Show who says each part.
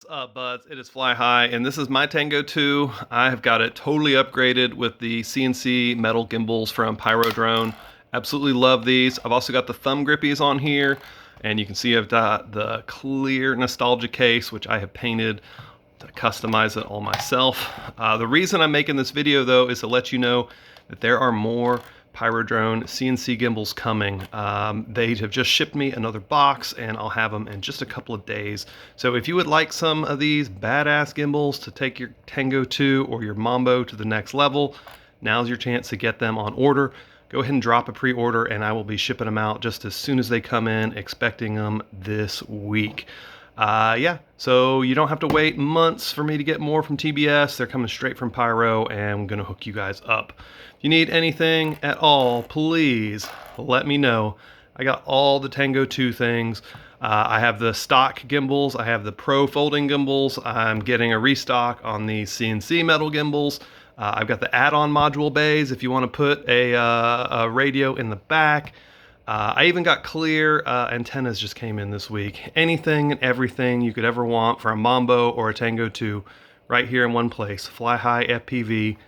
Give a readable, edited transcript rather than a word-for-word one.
Speaker 1: What's up, buds? It is Fly High, and this is my Tango 2. I have got it totally upgraded with the CnC metal gimbals from Pyrodrone. Absolutely love these. I've also got the ThumbGrippies on here, and you can see I've got the clear nostalgia case, which I have painted to customize it all myself. The reason I'm making this video, though, is to let you know that there are more Pyrodrone CnC gimbals coming. They have just shipped me another box, and I'll have them in just a couple of days. So if you would like some of these badass gimbals to take your Tango 2 or your Mambo to the next level, now's your chance to get them on order. Go ahead and drop a pre-order, and I will be shipping them out just as soon as they come in, expecting them this week. Yeah, so you don't have to wait months for me to get more from TBS. They're coming straight from Pyro, and I'm going to hook you guys up. If you need anything at all, please let me know. I got all the Tango 2 things. I have the stock gimbals. I have the Pro folding gimbals. I'm getting a restock on the CnC metal gimbals. I've got the add-on module bays if you want to put a radio in the back. I even got clear antennas just came in this week. Anything and everything you could ever want for a Mambo or a Tango 2 right here in one place, flyhighfpv.com.